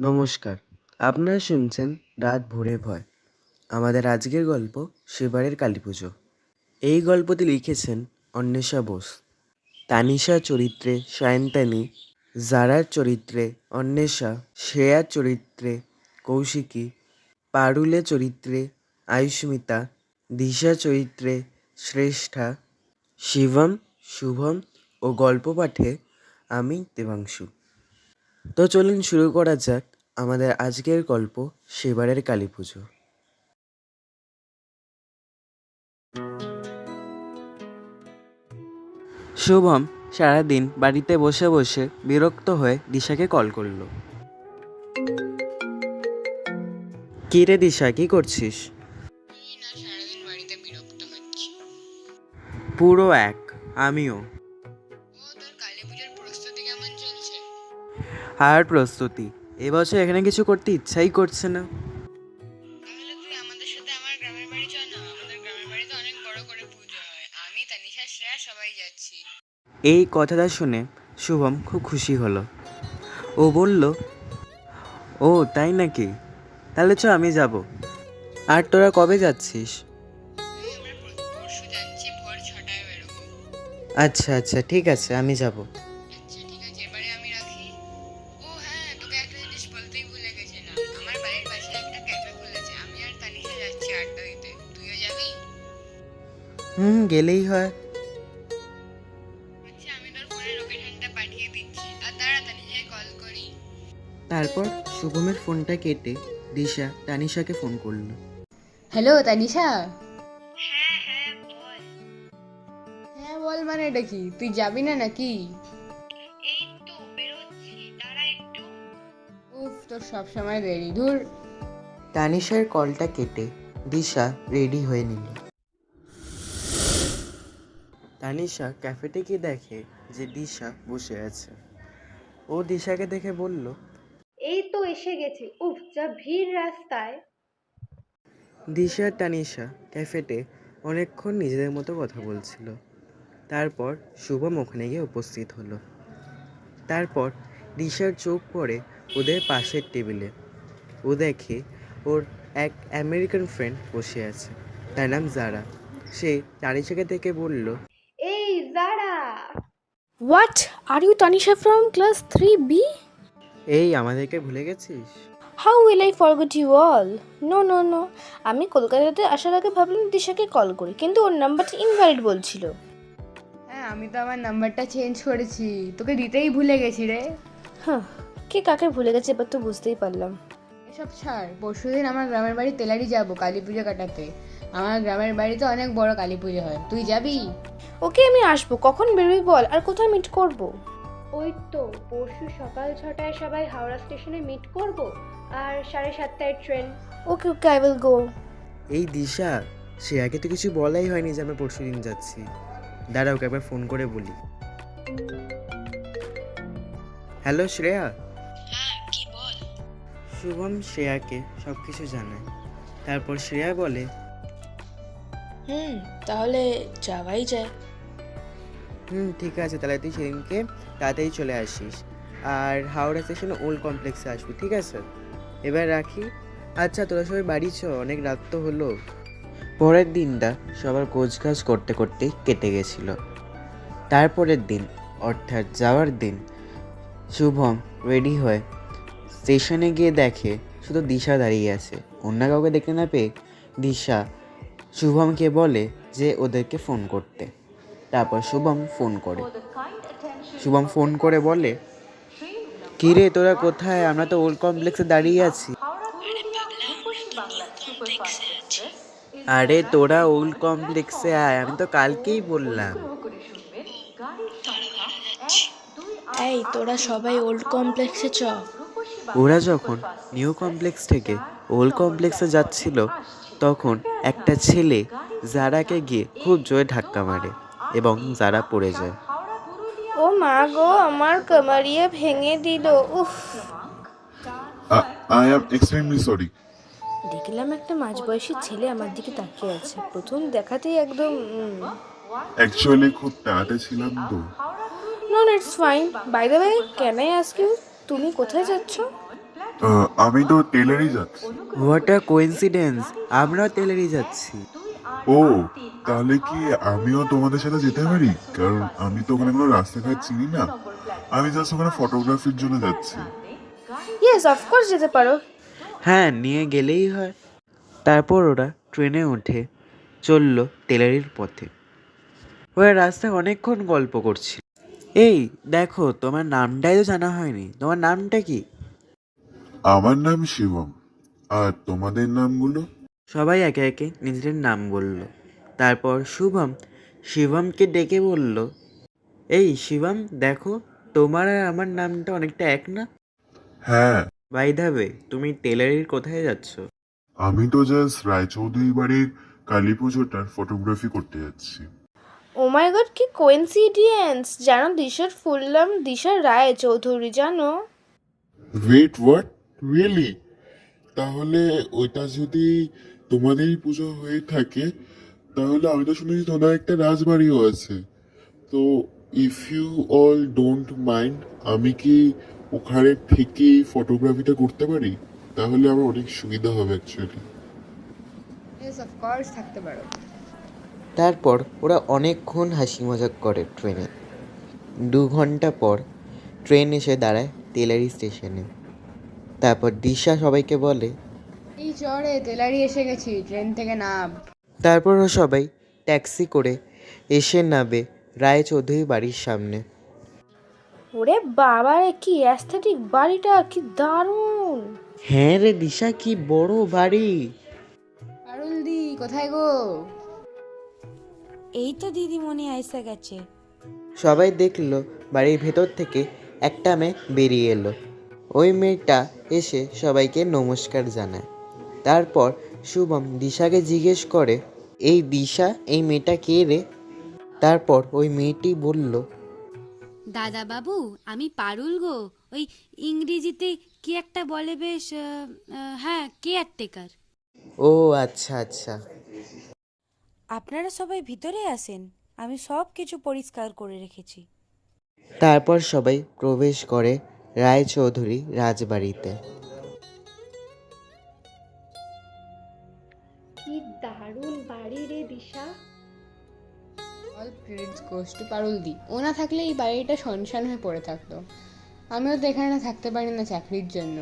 নমস্কার, আপনারা শুনছেন রাত ভোরে ভয়। আমাদের আজকের গল্প সেবারের কালীপুজো। এই গল্পটি লিখেছেন অন্বেষা বোস। তানিশা চরিত্রে সায়ন্তানী, জারার চরিত্রে অন্বেষা, শ্রেয়ার চরিত্রে কৌশিকী, পারুলে চরিত্রে আয়ুষ্মিতা, দিশা চরিত্রে শ্রেষ্ঠা, শিবম, শুভম ও গল্প পাঠে আমি দেবাংশু। তো চলুন শুরু করা যাক আমাদের আজকের গল্প সেবারের কালীপুজো। শুভম সারাদিন বাড়িতে বসে বসে বিরক্ত হয়ে দিশাকে কল করলো। কি রে দিশা, কি করছিস? সারাদিন বাড়িতে বিরক্ত হচ্ছি। পুরো এক, আমিও। তোর কালী পুজোর প্রস্তুতি কেমন চলছে? আর প্রস্তুতি, এবছর এখানে কিছু করতে ইচ্ছাই করছে না। তাহলে তুই আমাদের সাথে আমার গ্রামের বাড়ি চল না। আমাদের গ্রামের বাড়িতে অনেক বড় করে পুজো হয়। আমি, তানিশা, শ্রেয়া সবাই যাচ্ছি। এই কথাটা শুনে শুভম খুব খুশি হলো। ও বলল, ও তাই নাকি, তাহলে আমি যাব। আর তোরা কবে যাচ্ছিস? আমরা পরশু যাচ্ছি, ভোর 6টায় বেরোবো। আচ্ছা আচ্ছা, ঠিক আছে, আমি যাব। আচ্ছা ঠিক আছে, এবারে আমি রাখি। ও হ্যাঁ, তোকে একটা জিনিস বলতেই ভুলে গেছিলাম। আমার বাড়ির পাশে একটা ক্যাফে খুলেছে। আমি আর তানিশা যাচ্ছি আড্ডা দিতে। তুইও যাবি? গেলেই হয়। আচ্ছা, আমি তোর ফোনে লোকেশনটা পাঠিয়ে দিচ্ছি। আর দাঁড়া, তানিশাকে কল করি। তারপর শুভমের ফোনটা কেটে দিশা তানিশাকে ফোন করলো। হ্যালো তানিশা। হ্যাঁ হ্যাঁ বল। হ্যাঁ বল, মানে এটা কি? তুই যাবি না নাকি? এই তো বেরোচ্ছি, দাঁড়া একটু। উফ, তোর সব সময় দেরি, ধুর। তানিশার কলটা কেটে দিশা রেডি হয়ে নিল। তানিশা ক্যাফেতে গিয়ে দেখে যে দিশা বসে আছে। ও দিশাকে দেখে বলল, এই তো এসে গেছি। উফ, যা ভিড় রাস্তায়। দিশা আর তানিশা ক্যাফেতে অনেকক্ষণ নিজেদের মতো কথা বলছিল। তারপর শুভম ওখানে গিয়ে উপস্থিত হলো। তারপর দিশার চোখ পড়ে ওদের পাশের টেবিলে। ও দেখে ওর এক আমেরিকান ফ্রেন্ড বসে আছে, তার নাম জারা। সে তানিশাকে দেখে বলল, এই যারা, What? Are you Tanisha from class 3B? এই আমাদেরকে ভুলে গেছিস? How will I forget you all? No, no, no. আমি কলকাতাতে আসার আগে ভাবলাম দিশাকে কল করি, কিন্তু ওর নাম্বারটা ইনভ্যালিড বলছিল। হ্যাঁ, আমি তো আমার নাম্বারটা চেঞ্জ করেছি, তোকে দিতেই ভুলে গেছি রে। হ্যাঁ, কে কাকে ভুলে গেছে এবার তো বুঝতেই পারলাম। এসব ছাড়, পরশুদিন আমার গ্রামের বাড়ি তেলারি যাব কালী পুজো কাটাতে। আমার গ্রামের বাড়িতে অনেক বড় কালী পুজো হয়, তুই যাবি? ওকে, আমি আসবো। কখন বেরোবি বল, আর কোথায় মিট করব? ওই তো পরশু সকাল 6টায় সবাই হাওড়া স্টেশনে মিট করব, আর 7:30টায় train. Okay okay, I will go. এই দিশা, সে আগে তো কিছু বলাই হয়নি যে আমরা পরশু দিন যাচ্ছি। দাঁড়া, ওকে একবার ফোন করে বলি। হ্যালো শ্রেয়া। হ্যাঁ, কি বল? শুভম শ্রেয়াকে সব কিছু জানায়। তারপর শ্রেয়া বলে, তাহলে যাওয়াই যায়। ঠিক আছে, তাহলে তুই সেদিনকে তাড়াতাড়ি চলে আসিস। আর হাওড়া স্টেশনে ওল্ড কমপ্লেক্সে আসবি, ঠিক আছে? এবার রাখি। আচ্ছা, তোরা সবাই বাড়ি চ, অনেক রাত তো হলো। পরের দিনটা সবার গোছগাছ করতে করতেই কেটে গেছিল। তারপরের দিন, অর্থাৎ যাওয়ার দিন, শুভম রেডি হয়ে স্টেশনে গিয়ে দেখে শুধু দিশা দাঁড়িয়ে আছে। অন্য কাউকে দেখতে না পেয়ে দিশা শুভমকে বলে যে ওদেরকে ফোন করতে। তারপর শুভম ফোন করে বলে, কি রে তোরা কোথায়? আমরা তো ওল্ড কমপ্লেক্সে দাঁড়িয়ে আছি। আরে তোরা ওল্ড কমপ্লেক্সে আয়, আমি তো কালকেই বললাম। এই তোরা সবাই ওল্ড কমপ্লেক্সে চ। ওরা যখন নিউ কমপ্লেক্স থেকে ওল্ড কমপ্লেক্সে যাচ্ছিল, তখন একটা ছেলে জারাকে গিয়ে খুব জোরে ধাক্কা মারে এবং জারা পড়ে যায়। ও মা গো, আমার কামারিয়া ভেঙে দিল। উফ। I am extremely sorry. দেখলাম একটা মাঝবয়সী ছেলে আমার দিকে তাকিয়ে আছে। প্রথম দেখাতেই একদম Actually খুব তাড়াতে ছিলাম তো। No, it's fine. By the way, can I ask you, তুমি কোথায় যাচ্ছ? আমি তো টেলারই যাচ্ছি। হোয়াট আ কোইন্সিডেন্স, আমরাও টেলারই যাচ্ছি। ও, তাহলে কি আমিও তোমাদের সাথে যেতে পারি? কারণ আমি তো ওখানে কোনো রাস্তাঘাট চিনি না, আমি জাস্ট ওখানে ফটোগ্রাফির জন্য যাচ্ছি। ইয়েস, অফকোর্স যেতে পারো। হ্যাঁ, নিয়ে গেলেই হয়। তারপর ওরা ট্রেনে উঠে চলল টেলারির পথে। ওরা রাস্তায় অনেকক্ষণ গল্প করছিল। এই দেখো, তোমার নামটাই তো জানা হয়নি, তোমার নামটা কি? আমার নাম শিবম। আর তোমাদের নামগুলো? সবাই একে একে নিজেদের নাম বলল। তারপর শিবমকে ডেকে বলল, এই শিবম, দেখো তোমার আর আমার নামটা অনেকটা এক না? হ্যাঁ, বাই দ্য ওয়ে, তুমি টেলারির কোথায় যাচ্ছ? আমি তো জাস্ট রায়চৌধুরী বাড়ির কালী পুজোটার ফটোগ্রাফি করতে যাচ্ছি। ও মাই গড, কি কোইন্সিডেন্স! জানো দিশার ফুল নাম দিশা রায় চৌধুরী, জানো? Wait, what, really? তাহলে ওইটা যদি তোমাদেরই পুজো হয়ে থাকে, তাহলে আমি তো শুনেছি তোমাদের একটা রাজবাড়িও আছে। তো if you all don't mind, আমি কি ওখানে থেকেই ফটোগ্রাফিটা করতে পারি? তাহলে আমার অনেক সুবিধা হবে অ্যাকচুয়ালি। ইয়েস, অফকোর্স থাকতে পারো। তারপর ওরা অনেকক্ষণ হাসি মজাক করে ট্রেনে। 2 ঘন্টা পর ট্রেন এসে দাঁড়ায় টেলারি স্টেশনে। তারপর দিশা সবাইকে বলে, এই চড়ে তেলারি এসে গেছি, ট্রেন থেকে নাম। তারপর ওরা সবাই ট্যাক্সি করে এসে নামে রায়চৌধুরী বাড়ির সামনে। ওরে বাবা রে, কি অ্যাস্থেটিক বাড়িটা, কি দারুণ! হ্যাঁ রে দিশা, কি বড় বাড়ি! পারুল দি, কোথায় গো? এই তো দিদিমণি আইসা গেছে। সবাই দেখলো বাড়ির ভেতর থেকে একটা মেয়ে বেরিয়ে এলো। ওই মেয়েটা এসে সবাইকে নমস্কার জানায়। তারপর শুভম দিশাকে জিজ্ঞেস করে, এই দিশা, এই মেয়েটা কে রে? তারপর ওই মেয়েটি বলল, দাদা বাবু, আমি পারুল গো। ওই ইংরেজিতে কি একটা বলে বেশ, হ্যাঁ, কেয়ারটেকার। ও আচ্ছা আচ্ছা। আপনারা সবাই ভিতরে আসেন, আমি সব কিছু পরিষ্কার করে রেখেছি। তারপর সবাই প্রবেশ করে রায়চৌধুরী রাজবাড়িতে। কি দারুণ বাড়ি রে দিশা। অল ক্রেডিটস গোস টু পারুল দি। ও না থাকলে এই বাড়িটা শনশান হয়ে পড়ে থাকতো। আমিও তো এখানে থাকতে পারি না চাকরির জন্য,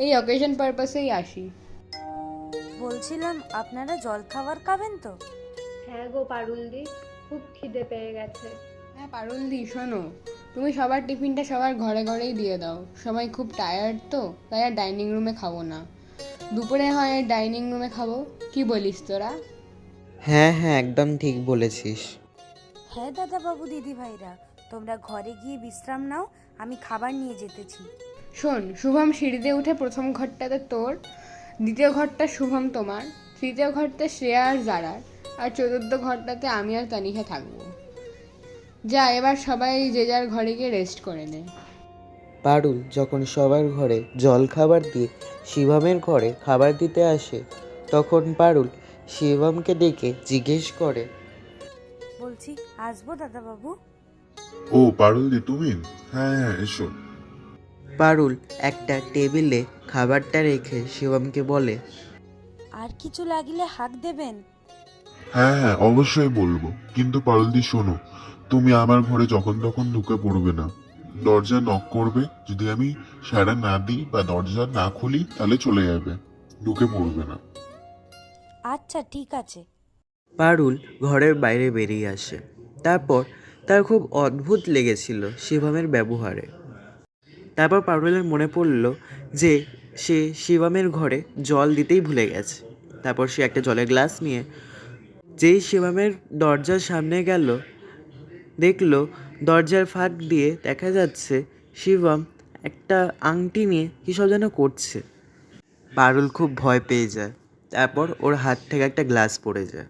এই অকেশন পারপাসেই আসি। বলছিলাম, আপনারা জল খাবার খাবেন তো? হ্যাঁ গো পারুলদি, খুব খিদে পেয়ে গেছে। হ্যাঁ পারুল দি, শোনো, তুমি সবার টিফিনটা সবার ঘরে ঘরেই দিয়ে দাও। সবাই খুব টায়ার্ড তো, তাই আর ডাইনিং রুমে খাবো না। দুপুরে হয় ডাইনিং রুমে খাবো, কি বলিস তোরা? হ্যাঁ হ্যাঁ, একদম ঠিক বলেছিস। হ্যাঁ দাদা বাবু, দিদি ভাইরা, তোমরা ঘরে গিয়ে বিশ্রাম নাও, আমি খাবার নিয়ে যেতেছি। শোন শুভম, সিঁড়িতে উঠে প্রথম ঘরটাতে তোর, দ্বিতীয় ঘরটা শুভম তোমার, তৃতীয় ঘরটা শ্রেয়া আর জারার, আর চতুর্থ ঘরটাতে আমি আর তানিশা থাকবো। যা, এবার সবাই যে যার ঘরে গিয়ে রেস্ট করে নে। পারুল যখন সবার ঘরে জল খাবার দিয়ে শিবমের ঘরে খাবার দিতে আসে, তখন পারুল শিবমকে ডেকে জিজ্ঞেস করে, বলছি, আসবো দাদা বাবু? ও পারুল দি, তুমি? হ্যাঁ হ্যাঁ, এসো। পারুল একটা টেবিলে খাবারটা রেখে শিবমকে বলে, আর কিছু লাগলে হাঁক দেবেন। হ্যাঁ হ্যাঁ, অবশ্যই বলবো, কিন্তু পারুল দি শোনো, তুমি আমার ঘরে যখন তখন ঢুকে পড়বে না। দরজা নক করবে, যদি আমি সাড়া না দিই বা দরজা না খুলি, তাহলে চলে যাবে, ঢুকে পড়বে না। আচ্ছা ঠিক আছে। পারুল ঘরের বাইরে বেরিয়ে আসে। তারপর তার খুব অদ্ভুত লেগেছিল শিবমের ব্যবহারে। তারপর পারুলের মনে পড়ল যে সে শিবমের ঘরে জল দিতেই ভুলে গেছে। তারপর সে একটা জলের গ্লাস নিয়ে যেই শিবমের দরজার সামনে গেল, দেখলো দরজার ফাঁক দিয়ে দেখা যাচ্ছে শিবম একটা আংটি নিয়ে কী সব যেন করছে। পারুল খুব ভয় পেয়ে যায়। তারপর ওর হাত থেকে একটা গ্লাস পড়ে যায়।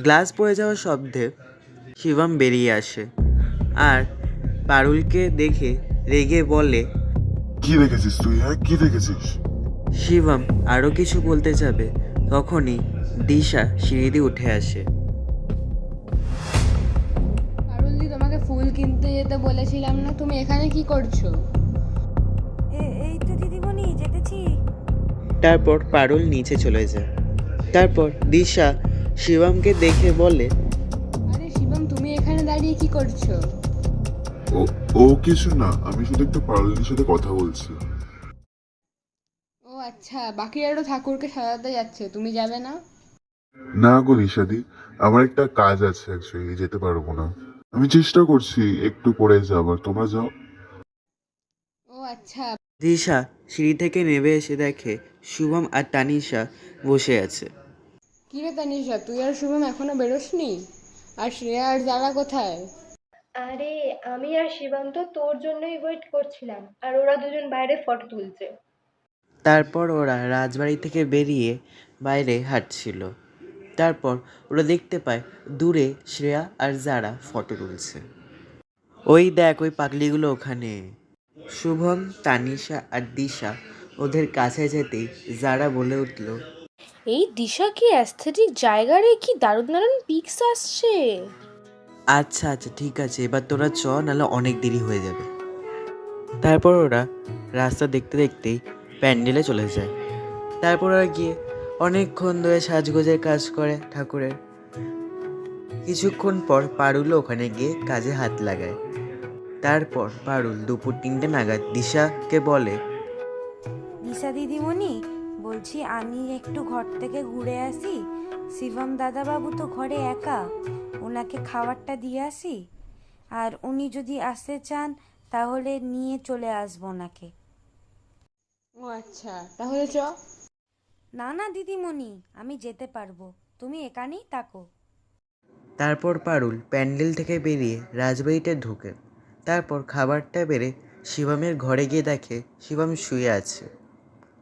গ্লাস পড়ে যাওয়ার শব্দে শিবম বেরিয়ে আসে আর পারুলকে দেখে রেগে বলে, কি দেখেছিস তুই? হ্যাঁ, কি দেখেছিস? শিবম আরও কিছু বলতে যাবে, তখনই দিশা সিঁড়ি দিয়ে উঠে আসে। পারুল দি, তোমাকে ফুল কিনতে যেতে বলেছিলাম না, তুমি এখানে কি করছো? এই তো দিদিমণি, যেতেছি। তারপর পারুল নিচে চলে যায়। তারপর দিশা শিবমকে দেখে বলে, আরে শিবম, তুমি এখানে দাঁড়িয়ে কি করছো? ও ও কিছু না, আমি শুধু একটু পারুলের সাথে কথা বলছি। ও আচ্ছা, বাকিরা তো ঠাকুরকে সাজাতে যাচ্ছে, তুমি যাবে না? না গো রিশাদি, আমার একটা কাজ আছে, অ্যাকচুয়ালি যেতে পারবো না। আমি চেষ্টা করছি একটু পরে যাবার, তোমরা যাও। ও আচ্ছা। দিশা সিঁড়ি থেকে নেমে এসে দেখে শুভম আর তানিশা বসে আছে। কিরে তানিশা, তুই আর শুভম এখনো বেরোসনি? আর শ্রেয়া আর যারা কোথায়? আরে আমি আর শিবাম তো তোর জন্যই ওয়েট করছিলাম, আর ওরা দুজন বাইরে ফটো তুলছে। তারপর ওরা রাজবাড়ি থেকে বেরিয়ে বাইরে হাঁটছিল। তারপর ওরা দেখতে পায় দূরে শ্রেয়া আর যারা ফটো তুলছে। ওই দেখ, ওই পাগলিগুলো ওখানে। শুভম, তানিশা আর দিশা ওদের কাছে যেতেই যারা বলে উঠল, এই দিশা কি অ্যাস্থেটিক জায়গারে, কি দারুণ দারুণ পিকস আসছে। আচ্ছা আচ্ছা ঠিক আছে, এবার তোরা চ, নাহলে অনেক দেরি হয়ে যাবে। তারপর ওরা রাস্তা দেখতে দেখতেই প্যান্ডেলে চলে যায়। তারপর ওরা গিয়ে অনেকক্ষণ ধরে সাজগোজের কাজ করে ঠাকুরের। কিছুক্ষণ পর পারুলও ওখানে গিয়ে কাজে হাত লাগায়। তারপর পারুল দুপুর 3টে নাগাদ দিশাকে বলে, দিশা দিদিমণি, বলছি আমি একটু ঘর থেকে ঘুরে আসি। শিবম দাদাবাবু তো ঘরে একা, ওনাকে খাবারটা দিয়ে আসি। আর উনি যদি আসতে চান তাহলে নিয়ে চলে আসবো ওনাকে। ও আচ্ছা, তাহলে চ। না না দিদিমণি, আমি যেতে পারবো, তুমি এখানেই থাকো। তারপর পারুল প্যান্ডেল থেকে বেরিয়ে রাজবাড়িতে ঢুকে। তারপর খাবারটা বেড়ে শিবমের ঘরে গিয়ে দেখে শিবম শুয়ে আছে।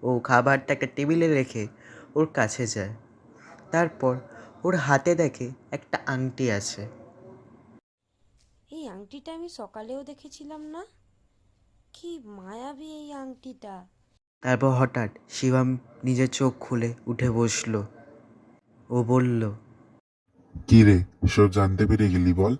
ও খাবারটা একটা টেবিলে রেখে ওর কাছে যায়। তারপর ওর হাতে দেখে একটা আংটি আছে। এই আংটিটা আমি সকালেও দেখেছিলাম না, কি মায়াবী এই আংটিটা। তারপর হঠাৎ শিবম নিজের চোখ খুলে উঠে বসলো। ও বলল, কি রে, সব জানতে পেরে গেলি বল?